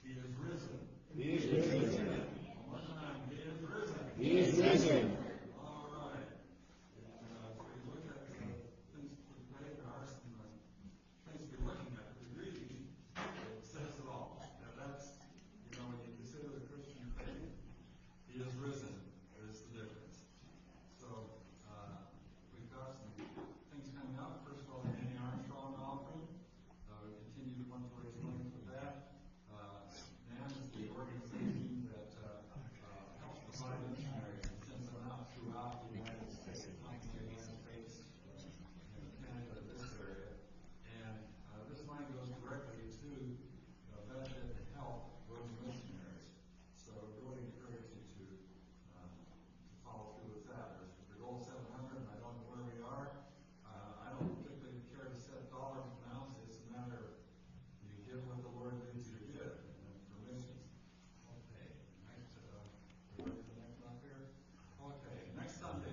He is risen. He is risen. One more time. He is risen. He is risen. All right. So you look at things today, there are some things to be looking at. The Greek, it says it all. Now that's, when you consider the Christian faith, he is risen is the difference. So we've got some things coming up. First of all, the Annie Armstrong offering. We continue to want to raise money for that. NAM is the organization that helps provide missionaries and sends them out throughout the United States, not the United States, Canada, this area. And this money goes directly to benefit and help those missionaries. So I really encourage you to follow through with that. The goal is 700, and I don't know where we are. I don't particularly care to set dollar amounts. It's a matter of you give what the Lord leads you to give. And for missions. Okay. Next, ready for the next one here? Okay. Next Sunday,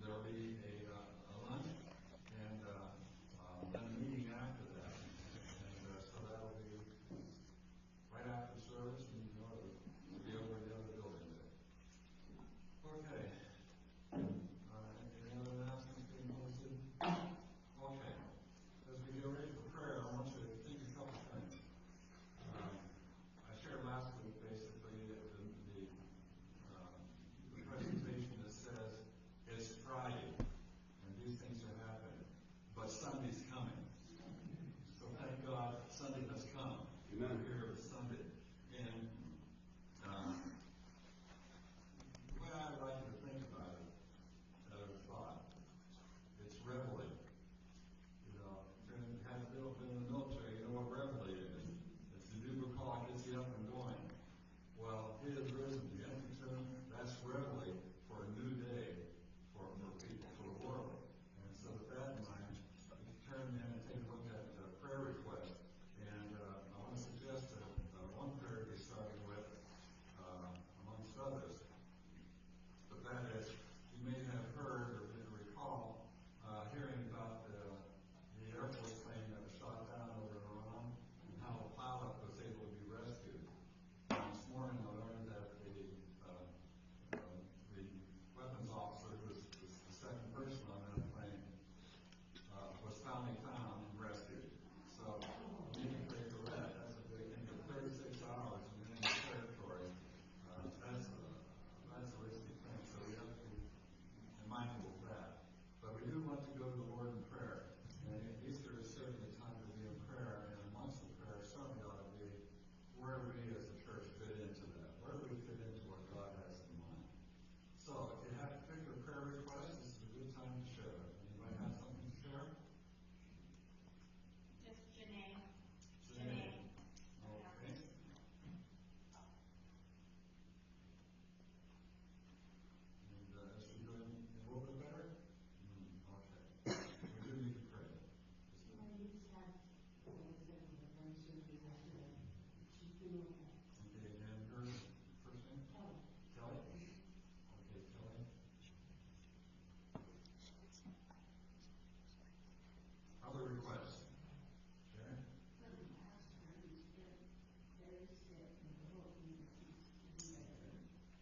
there will be a lunch and then a meeting after that. And so that will be right after service, and we'll be over in the other building there. Okay. Any other announcements being posted? Okay. As we get ready for prayer, I want you to think a couple things. I shared last week basically the presentation that says it's Friday and these things are happening, but Sunday's coming. So thank God Sunday has come. Amen. We're here this Sunday. And the way I like you to think about it, thought, it's reveille. If you haven't been in the military, you know what reveille is. It's the new call, gets you up and going. Well, he is risen. The empty tomb, that's reveille for a new day for people, for the world. And so with that in mind, we can turn in and take a look at prayer requests. And I want to suggest one prayer to be starting with, amongst others. But that is, you may have heard or recall hearing about the Air Force plane that was shot down over Iran and how the pilot was able to be rescued. And this morning I learned that the weapons officer, who was the second person on that plane, was finally found and rescued. So we need to pray for that. That's a big thing. For 36 hours in enemy territory, that's a risky thing. So we have to be mindful of that. But we do want to go to the Lord in prayer. And Easter is certainly a time to be in prayer. And amongst the prayer, certainly ought to be where we as a church fit into that. Where do we fit into what God has in mind? So if you have a particular prayer request, this is a good time to share it. Anybody have something to share? Just Janae. Janae. Okay. And is she doing a little bit better? Okay. We do need to pray. Okay, and her first name? Kelly. Okay, Kelly. Other requests? Sharon?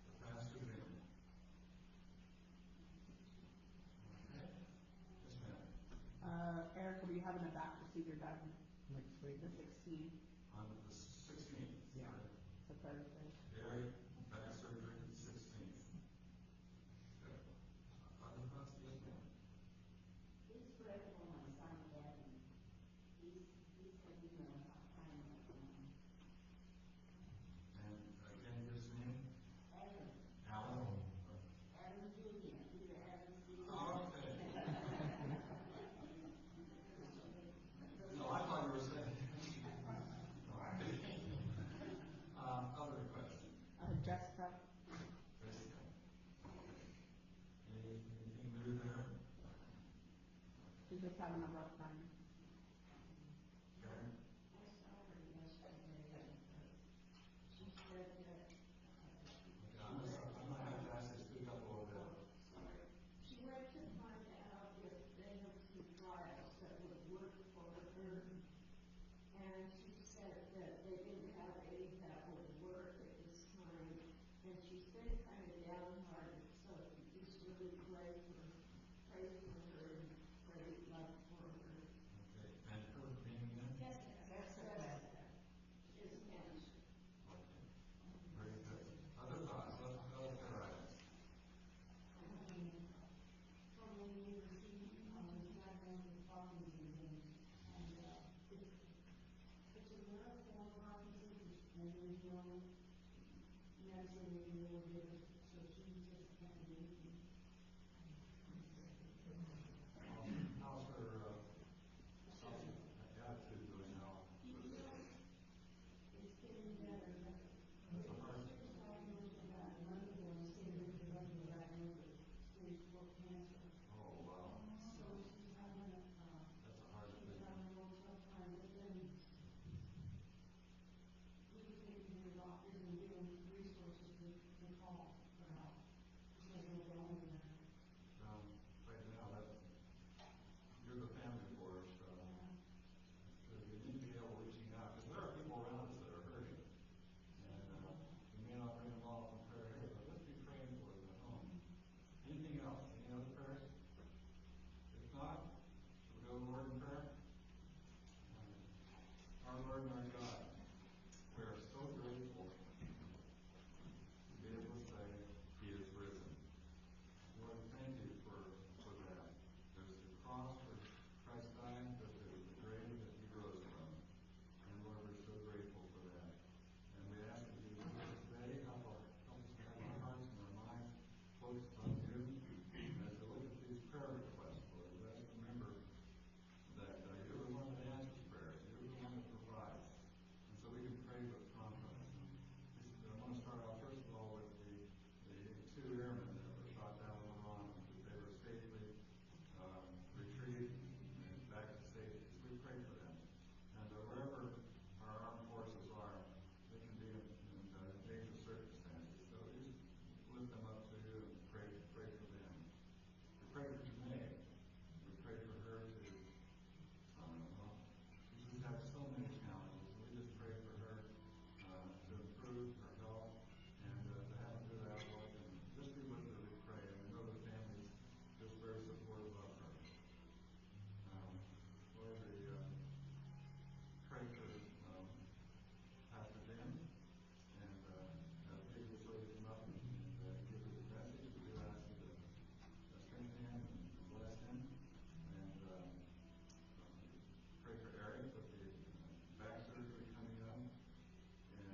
The pastor's name. Okay. Yes, ma'am. Eric, will be having a back procedure done next week, the 16th. On the 16th. Yeah. It's a Thursday. Gary, back surgery, 16th. Okay. Other requests? Yes, ma'am. And again, his name? Alan. Oh, okay. No, I thought you were saying. Other requests? Jessica. Jessica. Anything new there? She's just having a rough time. Karen? Okay, I'm gonna have to ask you to speak up a little bit. She went to find out if they had some trials that would work for her, and she said that they didn't have a and there's no medicine we can really give her, so she just can't do anything. How's her attitude doing now? It's getting better, but That's a hard, she was diagnosed about a month ago, and she was diagnosed with stage 4 cancer. oh, wow. So she's having a, That's a hard she's thing. having a real tough time, but then we can take her to the doctors and give them resources to call for help. She doesn't go anywhere. Right now, you're the family for us, so you need to be able to reaching out, because there are people around us that are hurting. And we may not bring them all from prayer here, but let's be praying for them at home. Anything else? Any other prayers? If not, shall we go to the Lord in prayer? Our Lord and our God, we are so grateful to be able to say He is risen. Lord, thank you for that. There's the cross where Christ died, but there was the grave that He rose from. And Lord, we're so grateful for that. And we ask that you would today help us to have our hearts and our minds focused on you. And as we look at these prayer requests, Lord, let us remember that you're the one that answers prayers. You're the one that provides. And so we can pray with confidence. And I want to start off first of all with the two airmen that were shot down in Iran, that they were safely retrieved and back to safety. So we pray for them. And wherever our armed forces are, they can be in dangerous circumstances. So we just lift them up to you and pray for them. We pray for Janae. We pray for her to she's had so many challenges. We just pray for her to improve her health and to have a good outlook. And just be with her, we pray. And we know the family's just very supportive of her. Lord, we pray for Pastor Jim. And as David was raising him up and give his message, we do ask you to strengthen him and bless him. And pray for Eric with the back surgery coming up, and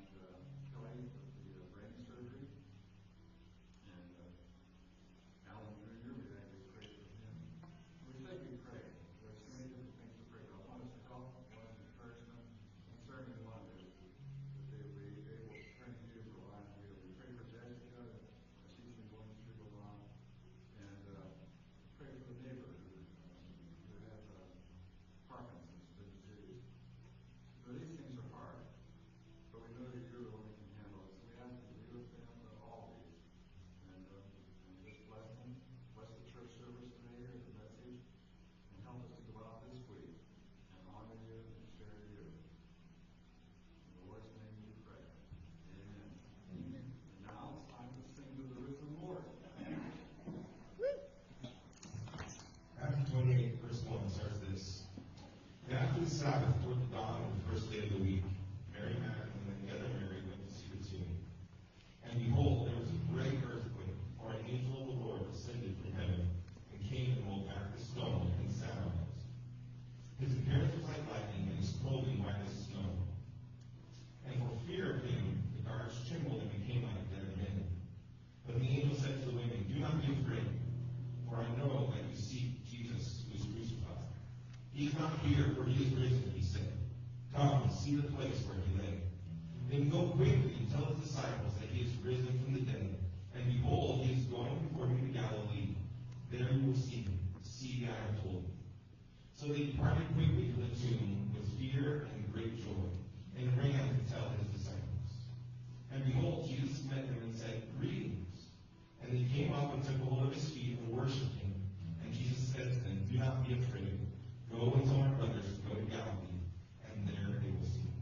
Kelly with the brain surgery, and Alan Jr., we ask you to pray for him. We say we pray. There's so many different things to pray about. One is to help, one is encouragement, and certainly one is that they will be able to turn to you for life. We pray for Jessica, she's been going through a lot, and pray for the neighbor who has Parkinson's disease. So these things are hard, but we know that you're the one that can handle it. So we ask you to be with them for all these, and just bless them, bless the church service today, hear the message, and help us to go out this week and honor you and share you. In the Lord's name we pray. Amen. Amen. And now it's time to sing to the risen Lord. Matthew 28, verse 1 starts this. And after the Sabbath, toward the dawn of the first day of the week, Mary Magdalene and the other Mary went to see the tomb. And behold, there was a great earthquake, for an angel of the Lord descended from heaven, and came and rolled back the stone, and sat on it. His appearance was like lightning, and his clothing white as snow. And for fear of him, the guards trembled and became like dead men. But the angel said to the women, Do not be afraid, for I know that you seek Jesus who is crucified. He is not here, for he is risen, he said. Come and see the place where he lay. Then go quickly and tell his disciples that he is risen from the dead. And behold, he is going before you to Galilee. There you will see him. See, I have told you. So they departed quickly from the tomb with fear and great joy, and ran to tell his disciples. And behold, Jesus met them and said, Greetings. And they came up and took hold of his feet and worshipped him. And Jesus said to them, Do not be afraid. Go and tell my brothers to go to Galilee, and there they will see me.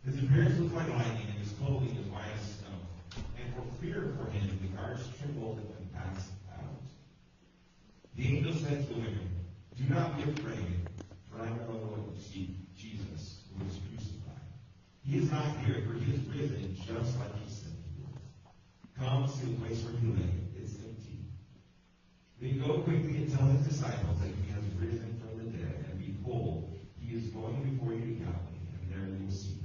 His appearance looked like lightning, and his clothing was white as snow. And for fear for him, the guards trembled and passed out. The angel said to the women, "Do not be afraid, for I know you seek Jesus, who was crucified. He is not here, for he is risen, just like he said he would. Come to the place where he lay. It's empty. Then go quickly and tell his disciples that he has risen from the dead, and behold, he is going before you to Galilee, and there you will see him.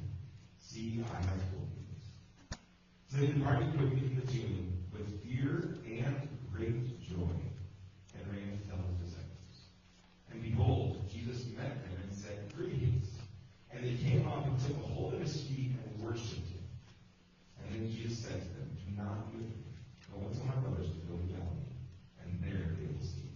See, I have told you this." So they departed quickly from the tomb with fear and great joy, and ran to tell his disciples. And behold, Jesus met them and said, "Greetings." And they came up and took a hold of his feet and worshipped him. And then Jesus said to them, "Do not be afraid. Go and tell my brothers to go to Galilee, and there they will see me."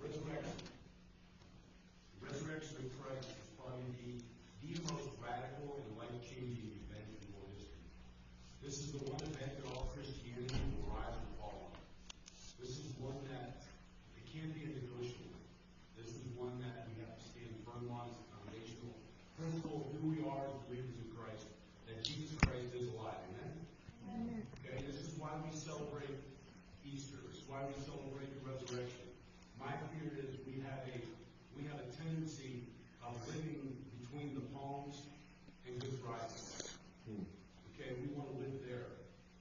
Resurrection. The resurrection of Christ is probably the most radical and life-changing event in world history. This is the one event that all Christianity will rise and fall on. This is one that it can't be a negotiable. This is one that we have to stand firm on as a foundational principle of who we are as believers in Christ, that Jesus Christ is alive. Amen? Okay, this is why we celebrate Easter. This is why we celebrate the resurrection. My fear is we have a tendency of living between the palms and Good Friday. Okay, we want to live there.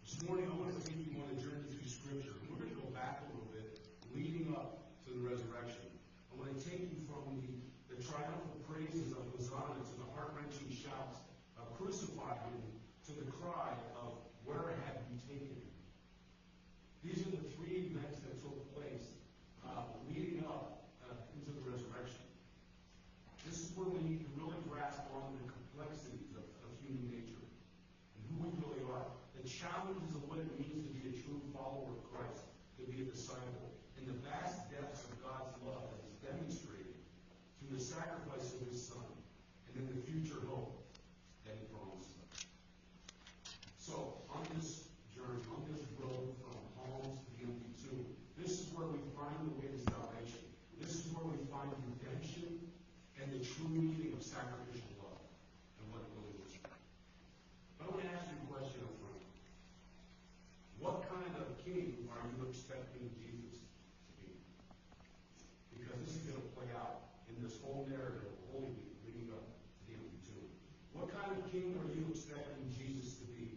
This morning I want to take you on a journey through Scripture. We're going to go back a little bit, leading up to the resurrection. I want to take you from the triumphal praises of Hosanna to the heart-wrenching shouts of "Crucify him," to the cry of "Where have you taken him?" These are the three events that took place leading up into the resurrection. This is where we need to really grasp on the complexities of human nature and who we really are. The challenges of what it means to be a true follower of Christ, to be a disciple, and the vast depths of God's love that is demonstrated through the sacrifice of his Son, and then the future hope that he promised. So, on this journey, on this road from palms to the empty tomb, this is where we find the way to salvation. This is where we find redemption and the true meaning of sacrificial love and what it really is. But I want to ask you a question up front. What kind of king are you expecting Jesus to be? Because this is going to play out in this whole narrative of Holy Week leading up to the empty tomb. What kind of king are you expecting Jesus to be?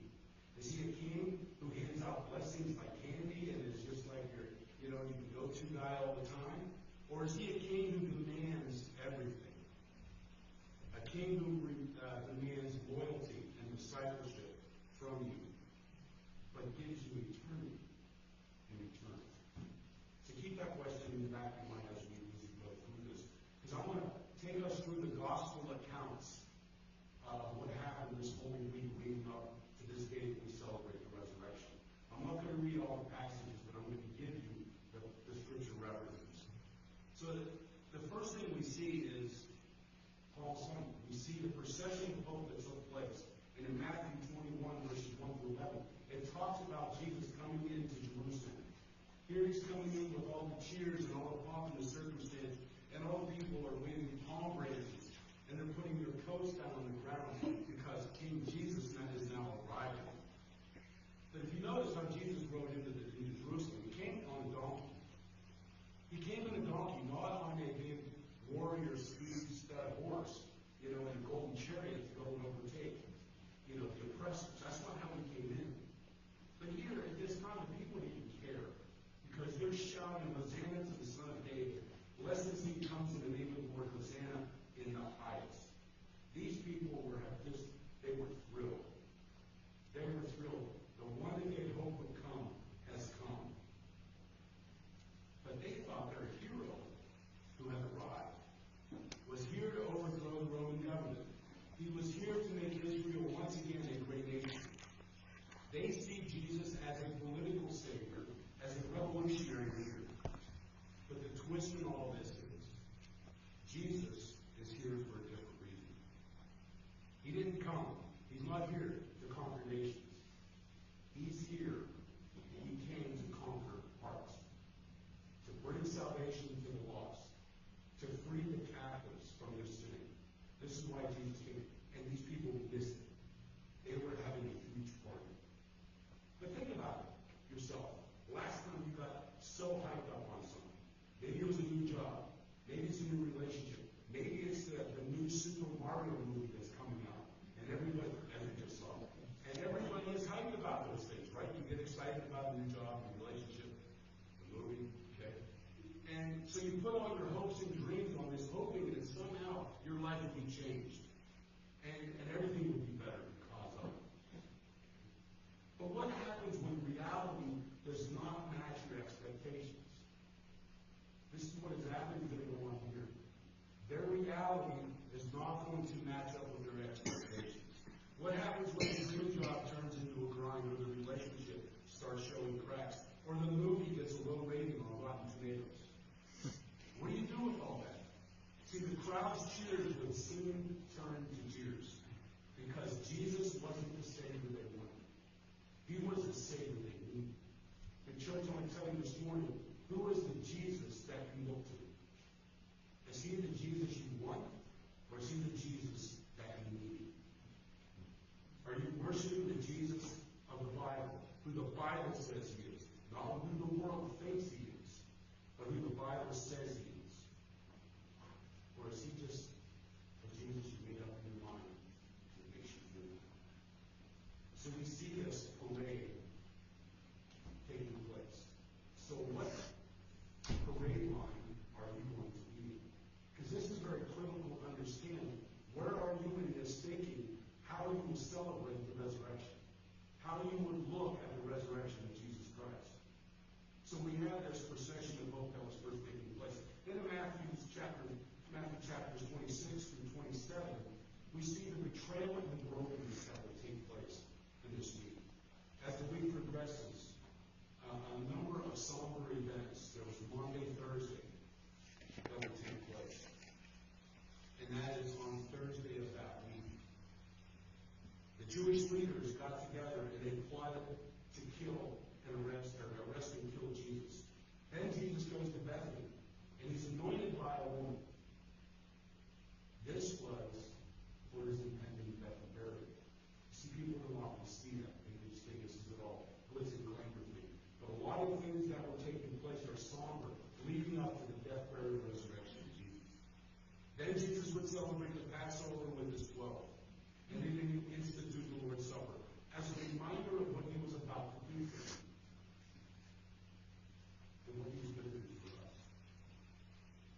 Is he a king who hands out blessings like candy and is just like your, you can go-to guy all the time? Or is he a king who demands everything? A king who demands loyalty and discipleship from you, but gives you eternity in return. So keep that question in the back of your mind as we go through this. Because I want to take us through the gospel accounts of what happened this Holy Week leading up to this day that we celebrate the resurrection. I'm not going to read all the passages, but I'm going to give you the scripture references. So the first thing we see is Paul's sermon. We see the procession of hope that took place. And in Matthew 21, verses 1 through 11, it talks about Jesus coming into Jerusalem. Here he's coming in with all the cheers and all the pomp and the circumstance, and all the people are waving palm branches, and they're putting their coats down on the ground because King Jesus is now arriving. But if you notice how Jesus rode into Jerusalem, he came on a donkey. He came in a donkey, not on a big warrior speed stud horse, in a golden chariot to go and overtake, the oppressors. That's not how he came in. But here at this time, the people didn't care because they're shouting, "Hosanna to the Son of David. Blessed is he who comes in the name of the Lord. Hosanna in the highest." These people they were thrilled. Maybe it was a new job. Maybe it's a new relationship. Maybe it's the new Super Mario movie that's coming out. And everybody, as we just saw, and everybody is hyped about those things, right? You get excited about the new job, the relationship, the movie, okay? And so you put all your hopes and dreams on this, hoping that somehow your life will be changed. And everything will be better because of it. But what happens when reality does not match your expectations? This is what exactly is going to go on here. Their reality is not going to match up with their expectations. What happens when the dream job turns into a grind, or the relationship starts showing cracks, or the movie gets a low rating on Rotten Tomatoes? What do you do with all that? See, the crowd's cheers would soon turn to tears, because Jesus wasn't the Savior they wanted. He was the Savior they needed. The church, I want to tell you this morning, who is the Jesus that you look to? Is he the Jesus you want, or is he the Jesus that you need? Are you worshiping the Jesus of the Bible, who the Bible says he is, not who the world thinks he is, but who the Bible says he is? Or is he just a Jesus you made up in your mind that makes you feel good? So we see this parade taking place. So what parade line are you going to be? Because this is very critical to understand. Where are you in this thinking? How you will celebrate the resurrection? How you would look at the resurrection of Jesus Christ? So we have this procession of hope that was first taking place. Then in Matthew chapters 26 through 27, we see the betrayal and the brokenness that will take place in this week. As the week progresses, a number of somber events. There was Monday, Thursday that will take place. And that is on Thursday of that week. The Jewish leaders got together and they plotted to kill and arrest and kill Jesus. Then Jesus goes to Bethany and he's anointed by a woman. This was for his impending death and burial. See, people don't often see that. They just think this is it all glitz and glamour thing. But a lot of the things that were taking place are somber, leading up to the death, burial, and resurrection of Jesus. Then Jesus would celebrate the Passover with his 12, and then he would institute the Lord's Supper as a reminder of what he was about to do for them, and what he was going to do for us.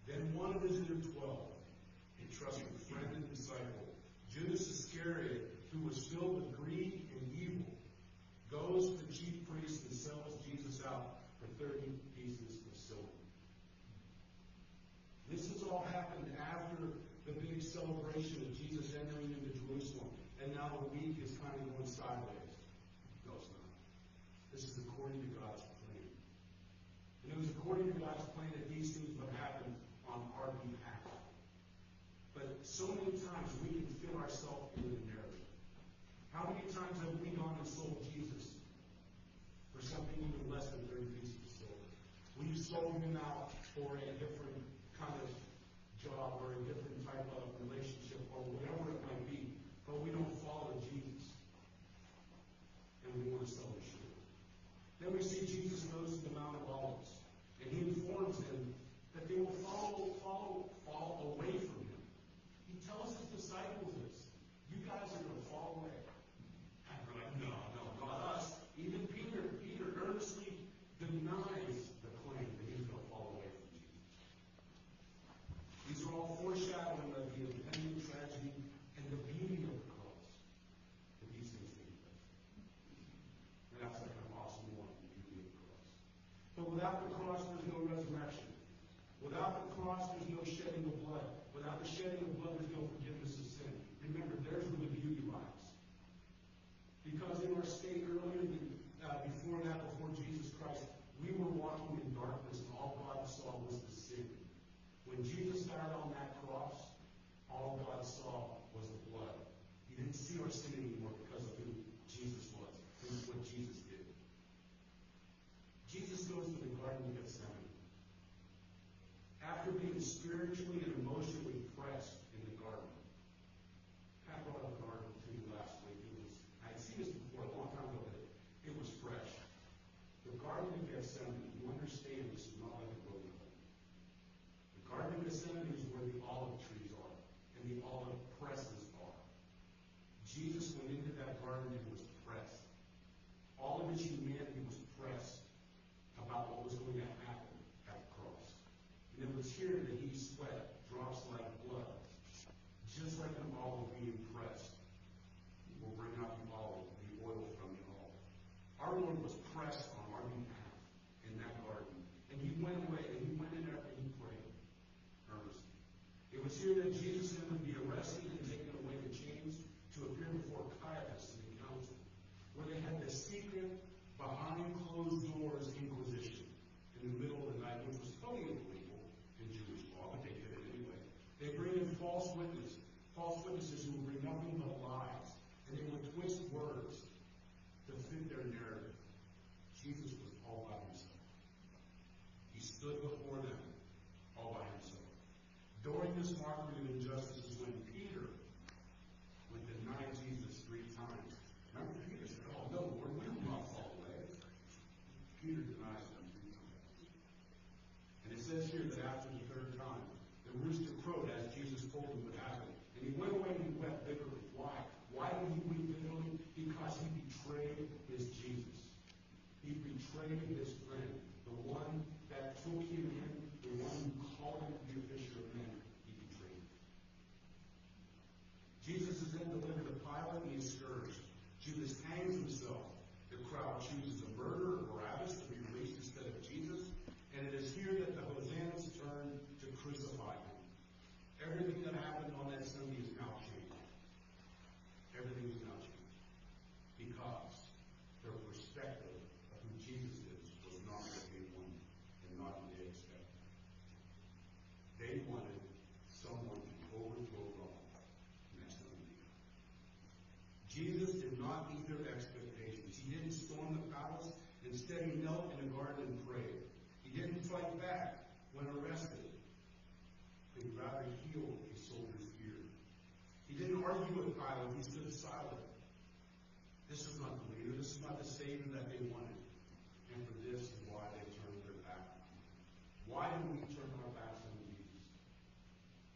Then one of his inner 12, a trusted friend and disciple, Judas Iscariot, who was filled with greed and evil, goes to the chief priests and sells Jesus out for 30 pieces of silver. This has all happened after the big celebration of Jesus entering into Jerusalem, and now the week is kind of going sideways. No, it's not. This is according to God's plan. And it was according to God's plan that these things would happen on our behalf. But so many times we can fit ourselves into the narrative. How many times have we gone and sold Jesus for something even less than 30 pieces of silver? We've sold him out for a different kind of job or a different type of relationship or whatever it might be, but we don't follow Jesus. And we want to sell him short. Then we see Jesus goes to the Mount of Olives, and he informs them that they will fall away from him. He tells his disciples this. You guys are going to fall away. And they're like, no, not us. Even Peter earnestly denies the claim that he's going to fall away from Jesus. These are all foreshadowing of the impending tragedy and the beauty of the cross. That these things take place. And that's like an awesome one, the beauty of the cross. But without the cross, there's no resurrection. Without the cross, there's no shedding of blood. Without the shedding of blood, there's no forgiveness of sin. Remember, there's where the beauty lies. Because in our state earlier, before Jesus Christ, we were walking in darkness, and all God saw was the sin. When Jesus died on that cross, all God saw was the blood. He didn't see our sin anymore because of who Jesus was. This is what Jesus did. Jesus goes to the Garden of Gethsemane. After being spiritually and emotionally pressed in the garden. I brought up the garden to you last week. I'd seen this before a long time ago, but it was fresh. The Garden of Gethsemane, you understand this is not like a road. here that Jesus is going to be arrested and taken away in chains to appear before Caiaphas and the council, where they had the secret, behind closed doors inquisition in the middle of the night, which was totally illegal in Jewish law, but they did it anyway. They bring in false witnesses who would bring nothing but lies, and they would twist words to fit their narrative. Jesus was all by himself. He stood before them all by himself. During this mockery of injustice is when Peter would deny Jesus 3 times. Remember, Peter said, "Oh no, Lord, we will not fall away." Peter denies him 3 times. And it says here that after the 3rd time, the rooster crowed as Jesus told him what happened. And he went away and he wept bitterly. Why? Why did he weep bitterly? Because he betrayed his Jesus. He betrayed his friend, the one that took him in, the one who called him to be a fisher of men. He betrayed him. Jesus is then delivered to Pilate and he is scourged. Judas hangs himself. The crowd chooses a murderer, Barabbas, to be released instead of Jesus. And it is here that the hosannas turn to crucify him. Everything that happened on that Sunday is now changed. Everything is now changed. Because their perspective of who Jesus is was not what they wanted and not what they expected. They wanted someone to overthrow Rome. And that's not me. Jesus did not meet their expectations. He didn't storm the palace. Instead, he knelt in a garden and prayed. He didn't fight back when arrested. But he rather healed a soldier's ear. He didn't argue with Pilate. He stood silent. This is not the leader. This is not the Savior that they wanted. And for this is why they turned their back on him. Why do we turn our backs on Jesus?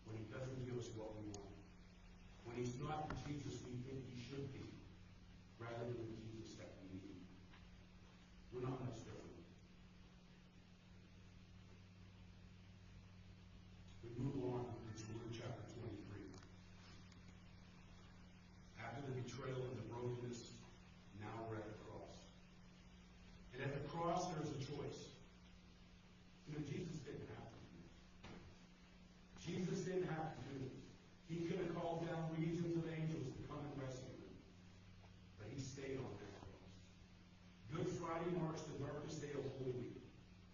When he doesn't give us what we want. When he's not the Jesus we think he should be, rather than the Jesus that we need. We're not much different. We move on to Luke chapter 23. After the betrayal and the brokenness, now we're at the cross. And at the cross, there's a choice. You know, Jesus didn't have to do this. Jesus didn't have to do this. He could have called down legions of angels to come and rescue him. But he stayed on that cross. Good Friday marks the darkest day of Holy Week,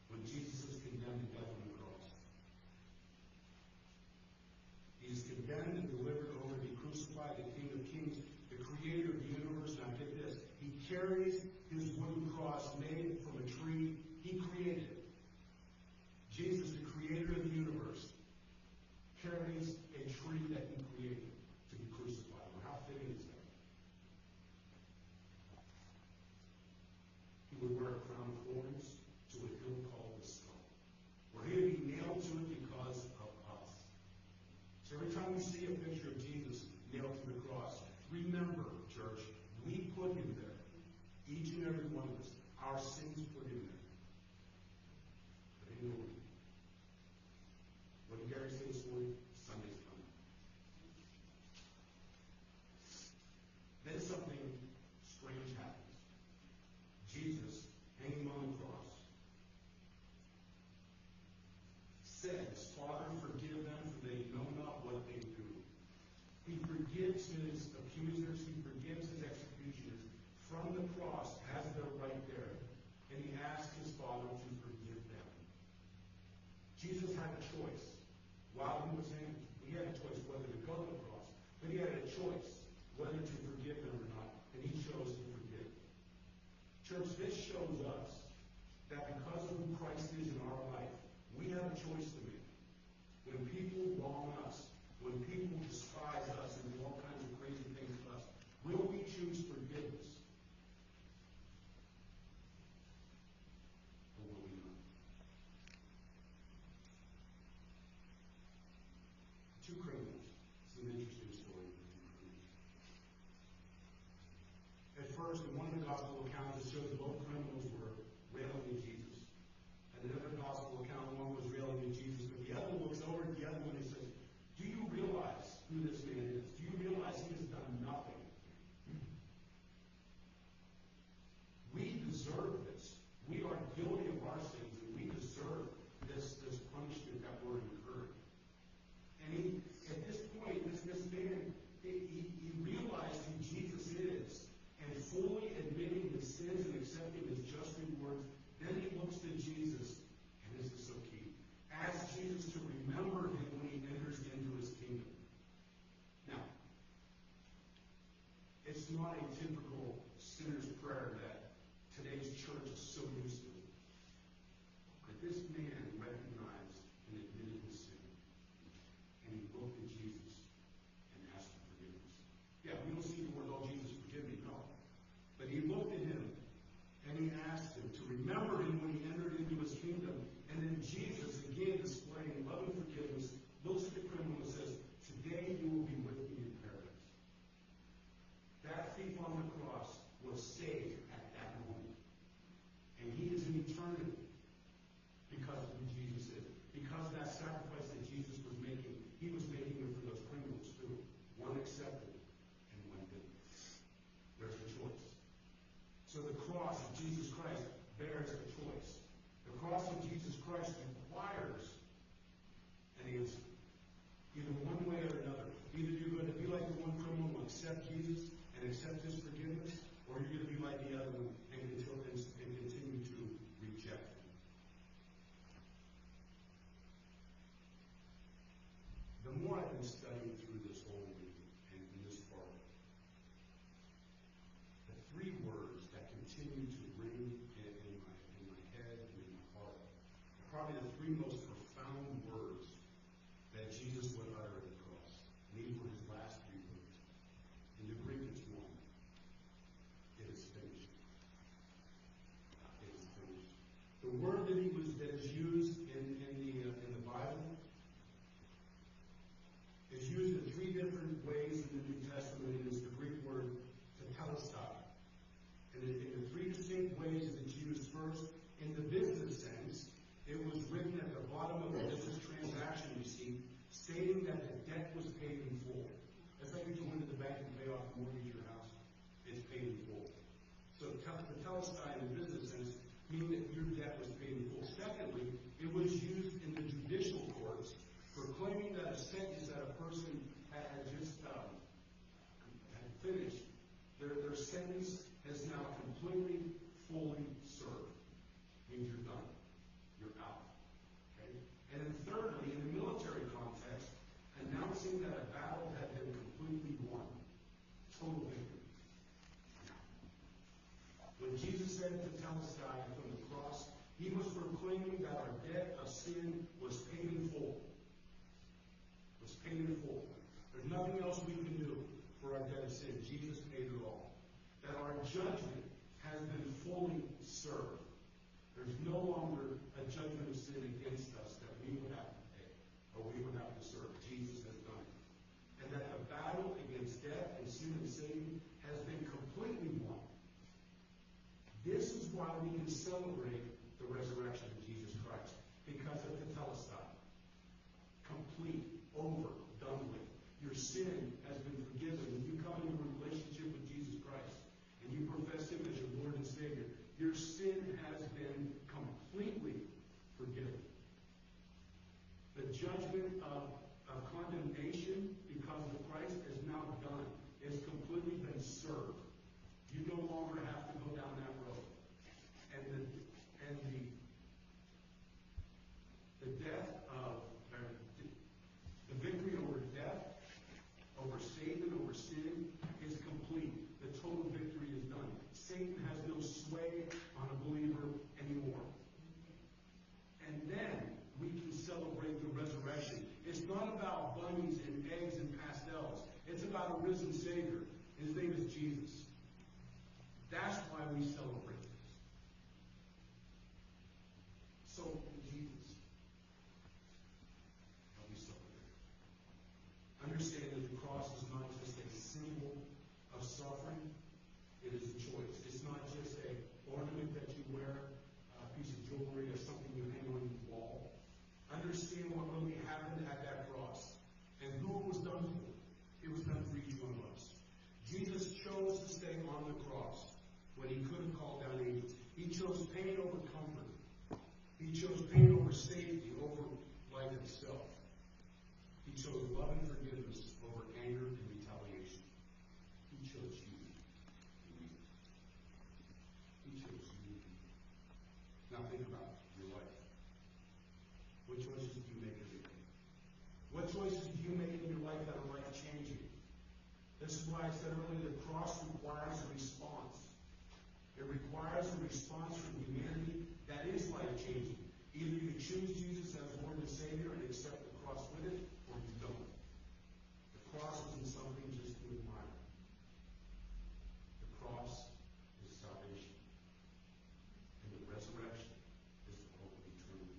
when Jesus is condemned to death on the cross. He is condemned and delivered over to be crucified, the King of Kings, the Creator of the universe. Now get this. He carries his wooden cross made from a tree he created. Jesus, the Creator of the universe, carries a tree that he created to be crucified. Well, how fitting is that? He would wear a crown of thorns to a hill called the skull, where he would be nailed to it because of us. So every time you see a picture of Jesus nailed to the cross, remember, church, we put him there. Each and every one of us. Our sins put him there. But he knew it. What did Gary say this morning? Sunday's coming. Then something strange happens. Jesus, hanging on the cross, says, "Father, forgive them, for they know not what they do." He forgives his accusers. He forgives his executioners. From the cross, as they're right there. And he asks his Father to forgive them. Jesus had a choice. While he was hanging, he had a choice whether to go to the cross. But he had a choice whether to forgive them or not. And he chose to forgive. Church, this shows us that because of who Christ is in our life, we have a choice to make. When people wrong us, when people despise us and do all kinds of crazy things to us, will we choose forgiveness? Or will we not? Two criminals. It's an interesting story for two criminals. At first, in one of the gospel accounts, it shows both criminals were railing at Jesus. And another gospel account, one was railing at Jesus, but the other looks over at the other one and says, "Do you realize who this man is? Do you realize he has done nothing? We deserve this. We are guilty of our sins, and we deserve this punishment that we're incurring." And a typical sinner's prayer that today's church is so used to. But this man recognized and admitted his sin. And he looked at Jesus and asked for forgiveness. Yeah, we don't see the word, "Oh, Jesus, forgive me," no. But he looked at him and he asked him to remember him when he entered into his kingdom. And then Jesus, again displaying loving forgiveness, looks at the criminal and says, "Today you will be with me in paradise." That thief on the cross was saved at that moment. And he is in eternity because of who Jesus is. Because of that sacrifice that Jesus was making, he was making it for those criminals too. One accepted and one didn't. There's a choice. So the cross of Jesus Christ bears a choice. The cross of Jesus Christ requires an answer. Either one way or another. Either you're going to be like the one criminal and accept Jesus and accept his forgiveness, or you're going to be like the other one and continue to reject him. The more I've been studying through this whole reading and in this part, the three words that continue to ring in my head and in my heart are probably the three most profound words that Jesus would utter at the cross. And these were his last three words. In the Greek, it's one. It is finished. It is finished. The word that is used in the Bible is used in three different ways in the New Testament. It is the Greek word tetelestai. And in the three distinct ways it's used, first, in the business sense, it was written at the bottom of the business transaction receipt, stating that the debt was paid in full. It's like if you went to the bank and pay off the mortgage of your house. It's paid in full. So the tetelestai in the business sense meaning that your debt was paid in full. Secondly, it was used in the judicial courts for claiming that a sentence that a person had just had finished, their sentence is now completely, fully served. Means you're done. You're out. Okay? And then thirdly, in the military context, announcing that a battle had been completely won. Total victory. When Jesus said to Tetelestai from the cross, he was proclaiming that our debt of sin was paid in full. Was paid in full. There's nothing else we can do for our debt of sin. Jesus paid it all. That our judgment has been fully served. There's no longer a judgment of sin against us that we would have to pay or we would have to serve. Jesus has done it. And that the battle against death and sin and Satan has been completely won. This is why we can celebrate the resurrection of Jesus Christ. Because of the tetelestai. Complete, over, done with. Your sin has been forgiven. When you come into a relationship with Jesus Christ and you profess him as your Lord and Savior, your sin has been completely forgiven. The judgment of condemnation because of Christ is now done. It's completely been served. You no longer have to go down that road. And the death of the victory over death, over Satan, over sin is complete. The total victory is done. Satan has no sway on a believer anymore. And then we can celebrate the resurrection. It's not about bunnies and eggs and pastels. It's about a risen Savior. His name is Jesus. That's why we celebrate this. So, Jesus, how we celebrate. Understand that the cross is not just a symbol of suffering. It is a choice. It's not just an ornament that you wear, a piece of jewelry, or something you hang on your wall. Understand what really happened at that cross and who it was done for. It was done for each one of us. Jesus chose to stay on the cross when he could have called down angels. He chose pain over comfort. He chose pain over safety, over life itself. He chose love and forgiveness over anger and retaliation. He chose you and me. He chose you. Now think about your life. What choices do you make every day? What choices do you make in your life that are life-changing? This is why I said earlier, the cross requires a response. It requires a response from humanity that is life-changing. Either you choose Jesus as Lord and Savior and accept the cross with it, or you don't. The cross isn't something just to admire. The cross is salvation. And the resurrection is the hope of eternity.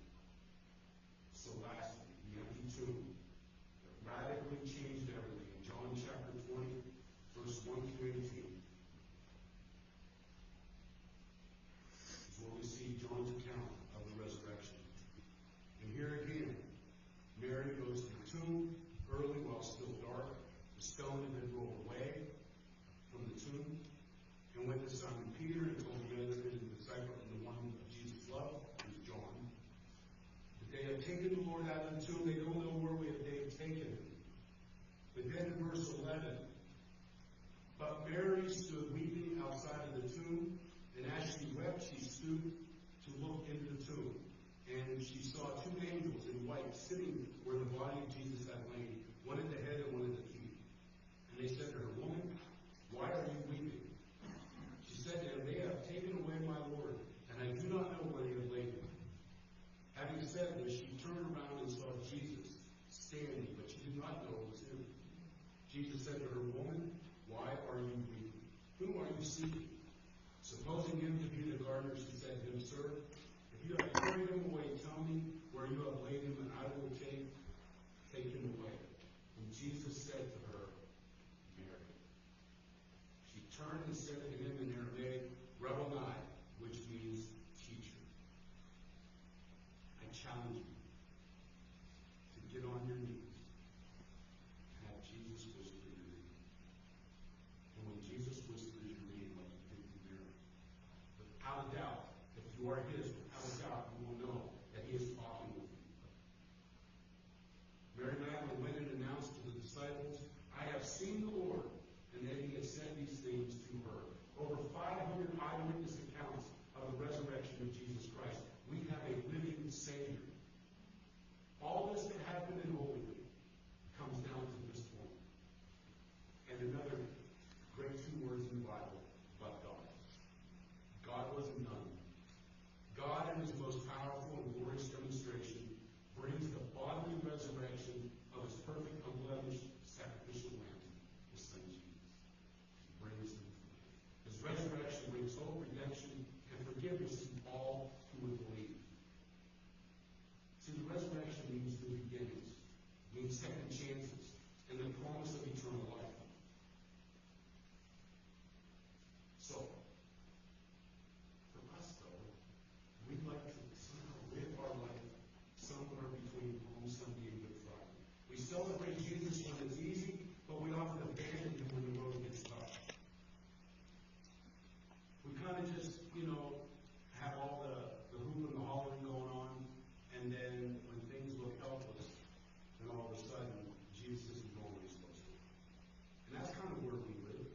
So lastly, the empty tomb that radically changed everything. John chapter 20, verse 1 through 18. Is where we see John's account of the resurrection. And here again, Mary goes to the tomb early while still dark. The stone had been rolled away from the tomb, and went to Simon Peter and told the other disciple, and the one of Jesus loved, was John. But they have taken the Lord out of the tomb. They don't know where they have taken him. But then in verse 11, but Mary stood weeping outside of the tomb, and as she wept, she stooped to look into the tomb. And she saw two angels in white sitting where the body of Jesus had lain, one at the head and one at the feet. And they said to her, Woman, why are you weeping? She said to them, They have taken away my Lord, and I do not know where they have laid him. Having said this, she turned around and saw Jesus standing, but she did not know it was him. Jesus said to her, Woman, why are you weeping? Whom are you seeking? Supposing him to be the gardener, she said to him, Sir, if you have carried him away, tell me where you have laid him, and I will take him away. And Jesus said to her, Mary. She turned and said to him in Aramaic, Rabboni, which means teacher. I challenge you to get on your knees and have Jesus whisper your name. And when Jesus whispers your name, like you did to Mary, without a doubt, if you are his, without a doubt, you will know that he is talking with you. Mary Magdalene went and announced to the disciples, I have seen the Lord, and that he has said these things to her. Over 500 eyewitness accounts of the resurrection of Jesus Christ. We have a living Savior. All this that happened in Holy Week comes down to this point. And another great two words in the Bible, but God. God wasn't done. God, in his most powerful and glorious demonstration, brings the bodily resurrection of his perfect, unblemished, sacrificial lamb, his son Jesus. He brings him. His resurrection brings hope, redemption, and forgiveness to all who would believe. See, the resurrection means new beginnings, means second chances, and the promise of eternal life. So, for us though, we'd like to somehow live our life somewhere between Palm Sunday and Good Friday. We celebrate Jesus when it's easy, but we often abandon him when the road gets tough. We kind of just, have all the hoop and the hollering going on, and then when things look helpless, then all of a sudden, Jesus isn't going where he's supposed to. And that's kind of where we live.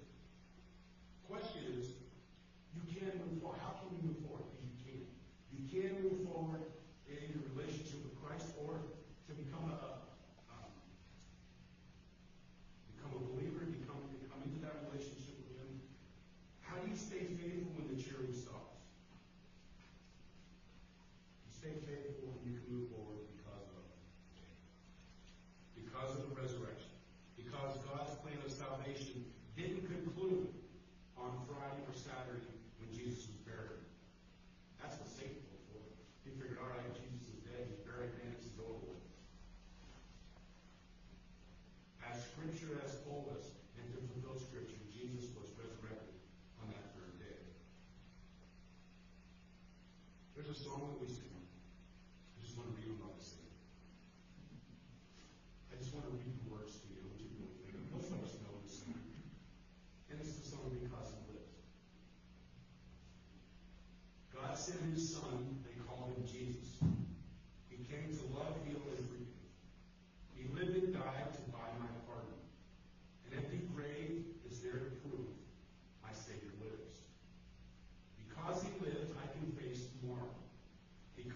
Question is, you can move forward. How can we move forward? Because you can. You can move forward in your relationship with Christ, or to become a believer, come into that relationship with him. How do you stay faithful when the cheering stops? You stay faithful when you can move forward because of the resurrection. Because God's plan of salvation didn't conclude on Friday or Saturday when Jesus was buried. That's what Satan looked for. He figured, all right, Jesus is dead, he's buried, man, it's over with. As Scripture has told us, and to fulfill Scripture, Jesus was resurrected on that third day. There's a song that we sing. I just want to read about this thing. I just want to read the words to you, what you really think. Most of us know this song. And it's the song Because He Lives. God sent his Son, they called him Jesus. He came to love, heal, and forgive. He lived and died to buy my pardon. An empty grave is there to prove my Savior lives. Because he lives, I can face tomorrow. Because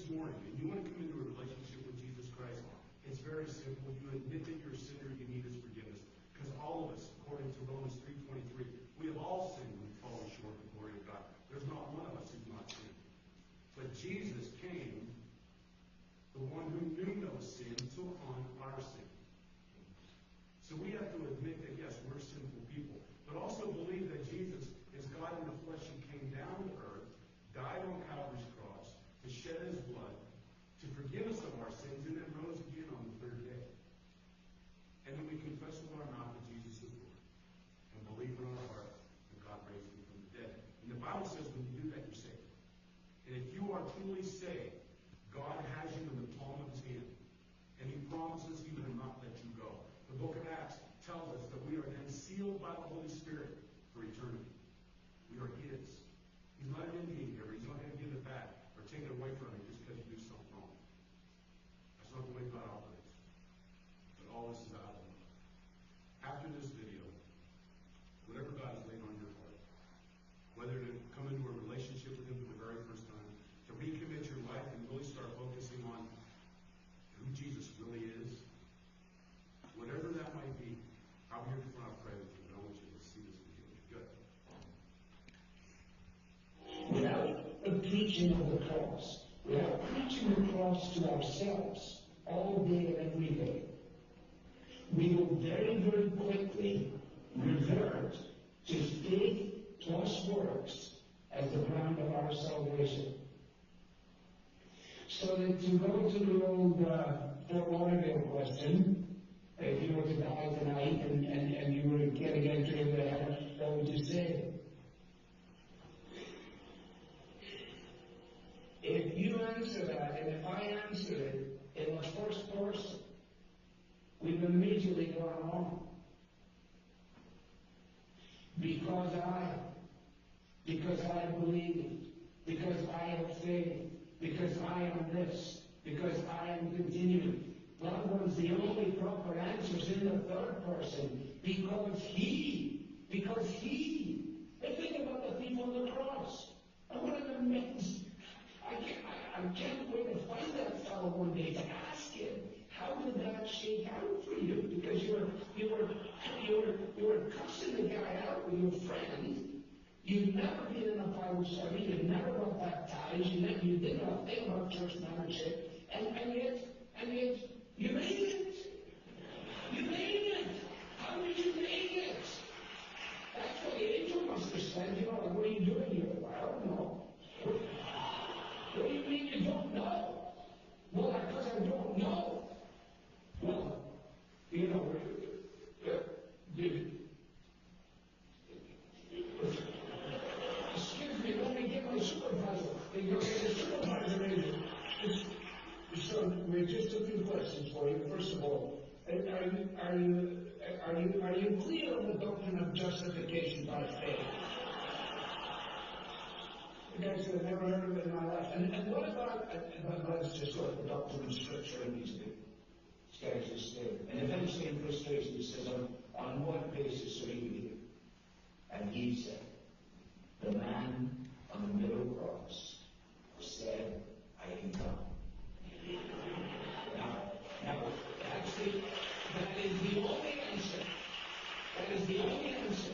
morning and you want to come into a relationship with Jesus Christ, it's very simple. You admit that you're a sinner, you need His forgiveness. Because all of us, according to Romans 3:23, we have all sinned and fallen short of the glory of God. There's not one of us who's not sinned. But Jesus came, the one who knew no sin, took on our sin. So we have to admit that, yes, we're sinful people, but also believe that Jesus is God in the flesh who came down to earth, died on Calvary's cross, to shed His blood, to forgive us of our sins, and then rose again on the third day. And then we confess with our mouth that Jesus is Lord, and believe in our heart that God raised Him from the dead. And the Bible says when you do that, you're saved. And if you are truly saved, God has you in the palm of His hand, and He promises He will not let you go. The book of Acts tells us that we are then sealed by the Holy Spirit for eternity. We are His. He's not an Indian giver. He's not going to give it back or take it away from you just because you do something wrong. That's not the way God operates. But all this is out of love. After this video, whatever God has laid on your heart, whether to come into a relationship with Him for the very first time, to recommit your life and really start focusing on who Jesus really is, whatever that might be, I'm here to front pray with you, but I want you to see this video. Good. Without the preaching of the cross, without preaching the cross to ourselves all day and every day, we will very, very quickly revert to faith plus works as the ground of our salvation. So that to go to the old Fort Lauderdale question, if you were to die tonight and you were getting into the heaven, what would you say? If you answer that, and if I answer it in the first person, we've immediately gone wrong. Because I believe, because I have faith, because I am this, because I am continuing. God was the only proper answers in the third person, because He. And think about the thief on the cross. And what an immense, I can't wait to find that fellow one day to ask him, how did that shake out for you? Because you were cussing the guy out with your friend. You'd never been in a Bible study. You'd never got baptized. You didn't know a thing about church membership. And yet, you made it. You made it. How did you make it? That's what the angel must have said. You know, what are you doing here? I don't know. What do you mean you don't know? Well, because I don't know. Well, you know, excuse me, let me get my supervisor. The supervisor is. So we just a few questions for you. First of all, are you clear on the doctrine of justification by faith? You guys have never heard of it in my life. And what about, let's just look at the doctrine of Scripture in these guys just there. And eventually in frustration he says, on what basis are you here? And he said, the man on the middle cross said, I can come. Now, that is the only answer. That is the only answer.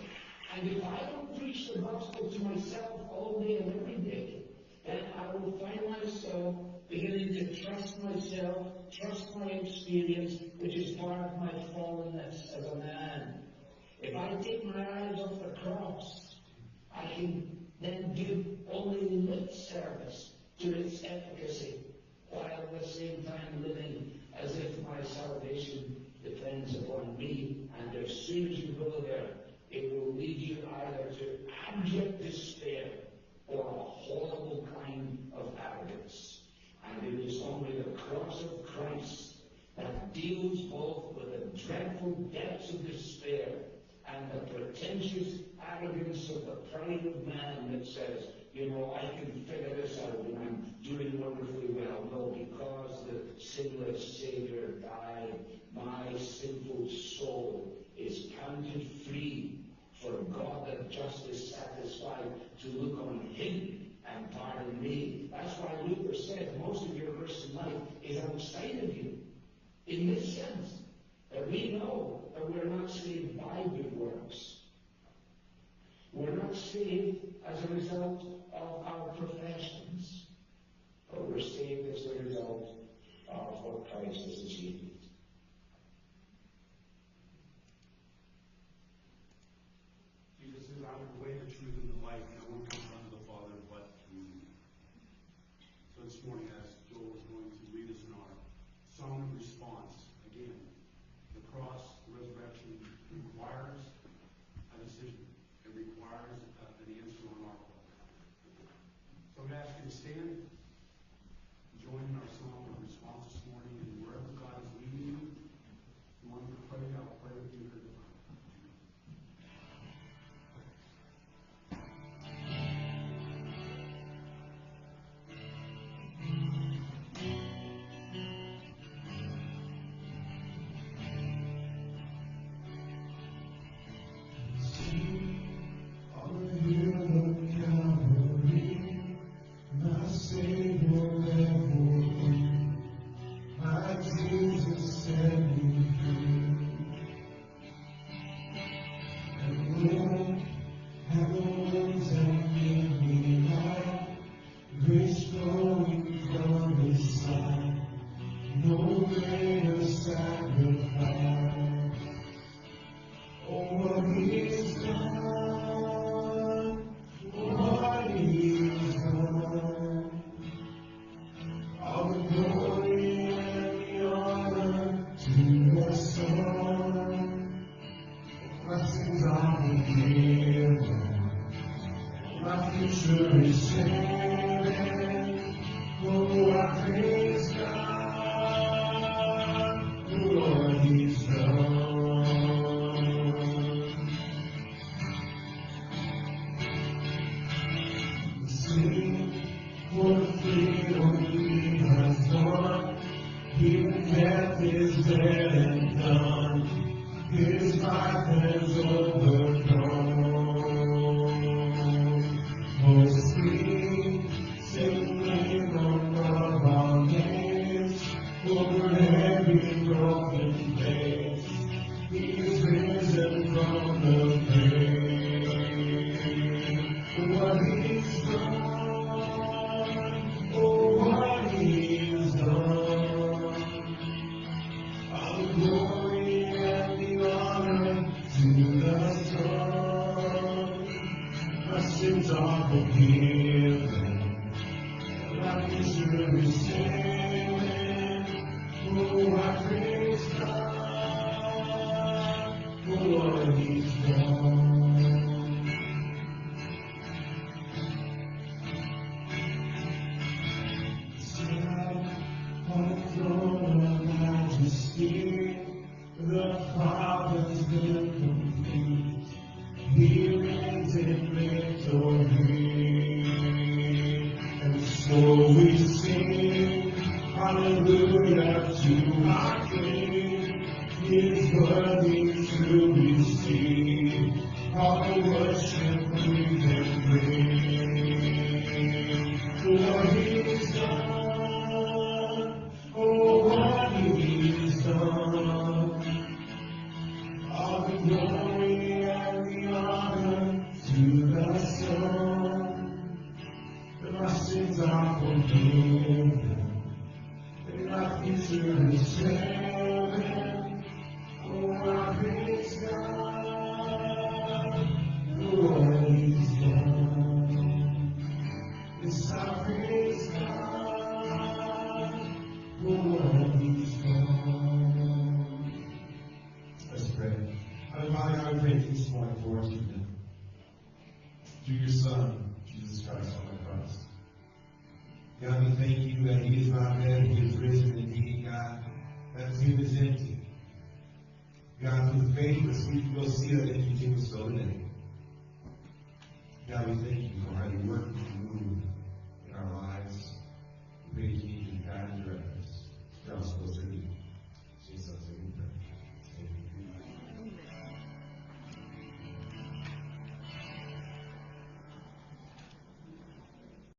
And if I don't preach the gospel to myself all day and every day, then I will find myself beginning to trust myself, trust my experience, which is part of my fallenness as a man. If I take my eyes off the cross, I can then give only lip service to its efficacy, while at the same time living as if my salvation depends upon me. And as soon as you go there, it will lead you either to abject despair or a horrible kind of arrogance. And it is only the cross of Christ that deals both with the dreadful depths of despair and the pretentious arrogance of the pride of man that says, you know, I can figure this out and I'm doing wonderfully well. No, because the sinless Savior died, my sinful soul is counted free for God the just is satisfied to look on Him and pardon me. That's why Luther said most of your life is outside of you. In this sense, that we know that we're not saved by good works. We're not saved as a result of our professions, but we're saved as a result of what Christ has achieved. Jesus says, I am the way, the truth, and the life. No one comes unto the Father but through me. So this morning, as Joel is going to lead us in our song of response, again, the cross, the resurrection requires a decision. It requires an answer on our part. So I'm going to ask you to stand, join in our song of response this morning, and wherever God is leading you, if you want to pray, I'll pray with you. Let's pray. Father God, we thank you this morning for what you've done. Through your Son, Jesus Christ on the cross. God, we thank you that he is not dead, he is risen indeed, God. That tomb is empty. God, through faith, we will see that empty tomb is still in it. God, we thank you for how you work and move